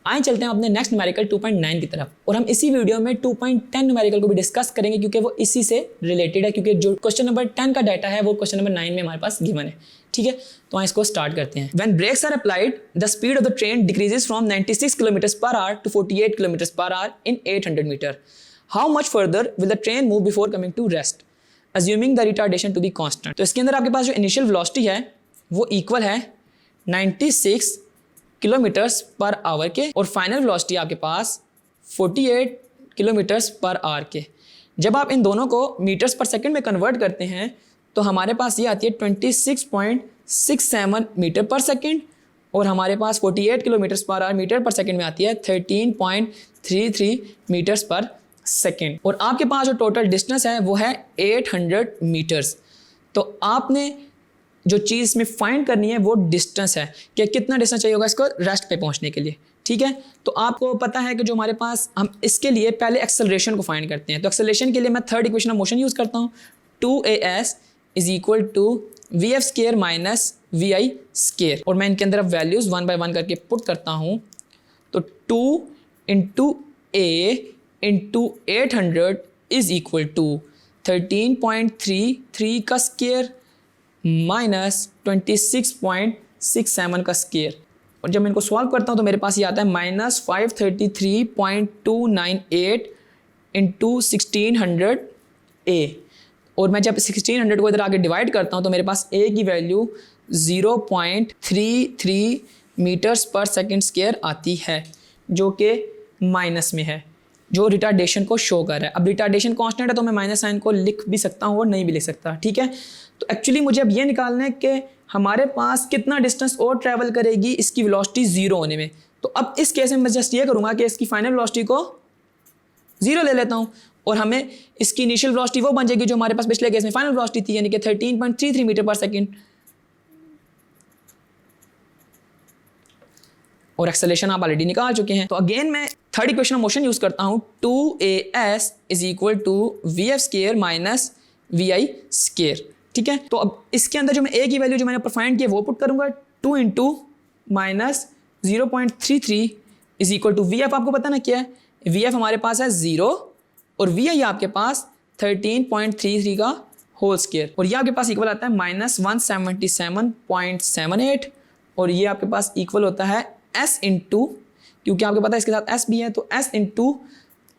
आइए चलते हैं अपने नेक्स्ट न्यूमेरिकल 2.9 की तरफ, और हम इसी वीडियो में 2.10 न्यूमेरिकल को भी डिस्कस करेंगे क्योंकि वो इसी से रिलेटेड है, क्योंकि जो क्वेश्चन नंबर 10 का डाटा है वो क्वेश्चन नंबर 9 में हमारे पास गिवन है। ठीक है, तो इसको स्टार्ट करते हैं। When brakes are applied, the speed of the train decreases from 96 km per hour to 48 km per hour in 800 meter. How much further will the train move before coming to rest, assuming the retardation to be constant? तो इसके अंदर आपके पास जो initial velocity है वो equal है 96 kilometres per hour के, और फाइनल वेलोसिटी आपके पास 48 किलोमीटर्स पर आवर के। जब आप इन दोनों को मीटर्स पर सेकंड में कन्वर्ट करते हैं तो हमारे पास ये आती है 26.67 मीटर पर सेकंड, और हमारे पास 48 किलोमीटर्स पर आवर मीटर पर सेकंड में आती है 13.33 मीटर्स पर सेकंड। और आपके पास जो टोटल डिस्टेंस है वो है 800 मीटर्स। तो आपने जो चीज़ में फाइंड करनी है वो डिस्टेंस है कि कितना डिस्टेंस चाहिए होगा इसको रेस्ट पे पहुंचने के लिए। ठीक है, तो आपको पता है कि जो हमारे पास, हम इसके लिए पहले एक्सेलरेशन को फाइंड करते हैं। तो एक्सेलरेशन के लिए मैं third equation of motion use करता हूँ, 2as is equal to vf square minus vi square, और मैं इनके अंदर अब वैल्यूज़ 1 by 1 करके पुट करता हूँ। तो 2 into a into 800 is equal to 13.33 का स्केयर माइनस 26.67 का स्केयर, और जब मैं इनको सॉल्व करता हूँ तो मेरे पास ये आता है माइनस 533.298 इंटू 1600 a, और मैं जब 1600 को इधर आगे डिवाइड करता हूँ तो मेरे पास a की वैल्यू 0.33 मीटर्स पर सेकंड स्क्वायर आती है, जो कि माइनस में है, जो रिटार्डेशन को शो कर रहा है। अब रिटार्डेशन कांस्टेंट है तो मैं माइनस साइन को लिख भी सकता हूँ और नहीं भी लिख सकता। ठीक है, तो एक्चुअली मुझे अब ये निकालना है कि हमारे पास कितना डिस्टेंस और ट्रैवल करेगी इसकी वेलोसिटी 0 होने में। तो अब इस केस में मैं जस्ट ये करूँगा कि इसकी फाइनल वेलोसिटी को 0 ले लेता हूँ, और हमें इसकी इनिशियल वेलोसिटी वो बन जाएगी जो हमारे पास पिछले केस में फाइनल वेलोसिटी थी, यानी कि 13.33 मीटर पर सेकंड। और एक्सेलरेशन आप ऑलरेडी निकाल चुके हैं। तो अगेन मैं third equation of motion use करता हूँ, 2as is equal to vf square minus vi square. ठीक है, तो अब इसके अंदर जो मैं a की वैल्यू जो मैंने ऊपर फाइंड किया वो पुट करूंगा, 2 into minus 0.33 is equal to vf। आपको पता ना क्या है, vf हमारे पास है 0 और vi आपके पास 13.33 का होल स्केयर, और ये आपके पास इक्वल आता है माइनस 177.78, और ये आपके पास इक्वल होता है s इंटू, क्योंकि आपको पता है इसके साथ s भी है, तो s इंटू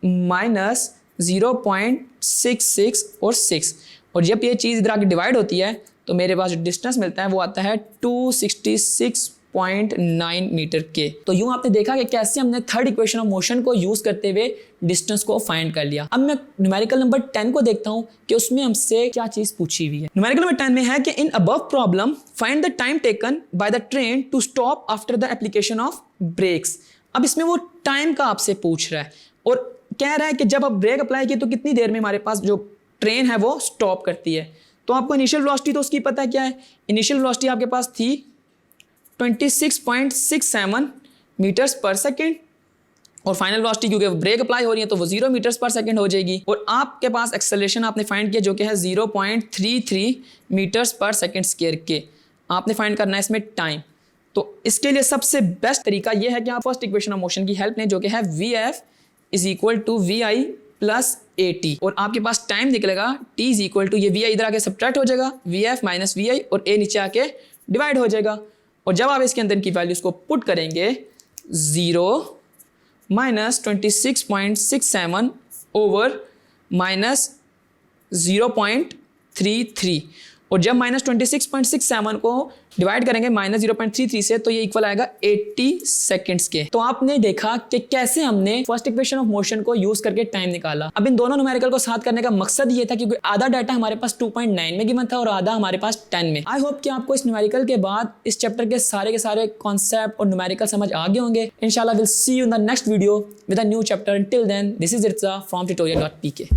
माइनस 0.66 और 6, और जब ये चीज़ इधर आके डिवाइड होती है तो मेरे पास जो डिस्टेंस मिलता है वो आता है 266.9 मीटर के। तो यूँ आपने देखा कि कैसे हमने थर्ड इक्वेशन ऑफ मोशन को यूज़ करते हुए डिस्टेंस को फाइंड कर लिया। अब मैं न्यूमेरिकल नंबर 10 को देखता हूँ कि उसमें हमसे क्या चीज़ पूछी हुई है। न्यूमेरिकल नंबर 10 में है कि in above problem find the time taken by the train to stop after the application of brakes. अब इसमें वो टाइम का आपसे पूछ रहा है और कह रहा है कि जब आप ब्रेक अप्लाई किए तो कितनी देर में हमारे पास जो ट्रेन है वो स्टॉप करती है। तो आपको इनिशियल वेलोसिटी तो उसकी पता है क्या है, इनिशियल वेलोसिटी आपके पास थी 26.67 मीटर्स पर सेकेंड, और फाइनल वेलोसिटी क्योंकि ब्रेक अप्लाई हो रही है तो वो 0 मीटर्स पर सेकेंड हो जाएगी, और आपके पास एक्सेलरेशन आपने फाइंड किया जो कि है 0.33 मीटर्स पर सेकेंड स्क्वायर के। आपने फाइंड करना है इसमें टाइम। तो इसके लिए सबसे बेस्ट तरीका ये है कि आप फर्स्ट इक्वेशन ऑफ मोशन की हेल्प लें जो कि है vf is equal to vi plus at, और आपके पास टाइम निकलेगा t इज इक्वल टू, ये vi इधर आके सब्ट्रैक्ट हो जाएगा, vf माइनस vi, और a नीचे आके डिवाइड हो जाएगा। और जब आप इसके अंदर की वैल्यूज को पुट करेंगे 0 माइनस 26.67 ओवर माइनस 0.33, और जब माइनस 26.67 को डिवाइड करेंगे माइनस 0.33 से तो ये इक्वल आएगा 80 सेकंड्स के। तो आपने देखा कि कैसे हमने फर्स्ट इक्वेशन ऑफ मोशन को यूज करके टाइम निकाला। अब इन दोनों न्यूमेरिकल को साथ करने का मकसद ये था क्योंकि आधा डाटा हमारे पास 2.9 में गिवन था और आधा हमारे पास 10 में। आई होप कि आपको इस न्यूमेरिकल के बाद इस चैप्टर के सारे कॉन्सेप्ट और न्यूमेरिकल समझ आ गए होंगे। इंशाल्लाह will see you in the next video with a new chapter. Till then this is Irza from tutorial.pk।